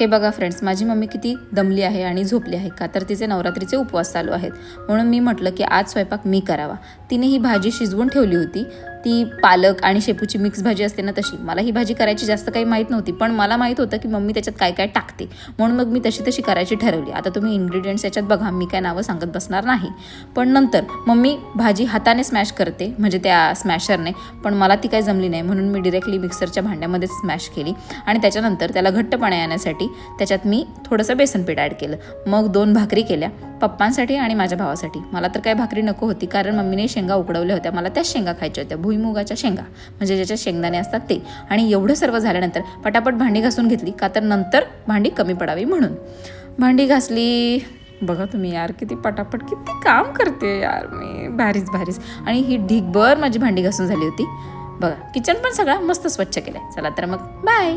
हे बघा फ्रेंड्स, माझी मम्मी किती दमली आहे आणि झोपली आहे का, तर तिचे नवरात्रीचे उपवास चालू आहेत. म्हणून मी म्हटलं की आज स्वयंपाक मी करावा. तिने ही भाजी शिजवून ठेवली होती. ती पालक आणि शेपूची मिक्स भाजी असते ना तशी. मला ही भाजी करायची जास्त काही माहीत नव्हती, पण मला माहीत होतं की मम्मी त्याच्यात काय काय टाकते, म्हणून मग मी तशी करायची ठरवली. आता तुम्ही इन्ग्रेडियंट्स याच्यात बघा, मी काय नावं सांगत बसणार नाही. पण नंतर मम्मी भाजी हाताने स्मॅश करते, म्हणजे त्या स्मॅशरने, पण मला ती काही जमली नाही, म्हणून मी डिरेक्टली मिक्सरच्या भांड्यामध्ये स्मॅश केली. आणि त्याच्यानंतर त्याला घट्टपणा येण्यासाठी त्याच्यात मी थोडंसं बेसन पीठ ॲड केलं. मग 2 भाकरी केल्या पप्पांसाठी आणि माझ्या भावासाठी. मला तर काय भाकरी नको होती, कारण मम्मीने शेंगा उकडवल्या होत्या, मला त्याच शेंगा खायच्या होत्या, भुईमुगाच्या शेंगा, म्हणजे ज्याच्यात शेंगदाणे असतात ते. आणि एवढं सर्व झाल्यानंतर पटापट भांडी घासून घेतली, का तर नंतर भांडी कमी पडावी म्हणून. भांडी घासली. बघा तुम्ही यार, किती पटापट किती काम करते यार मी, भारीच. आणि ही ढीगभर माझी भांडी घासून झाली होती. बघा, किचन पण सगळा मस्त स्वच्छ केलं. चला तर मग बाय.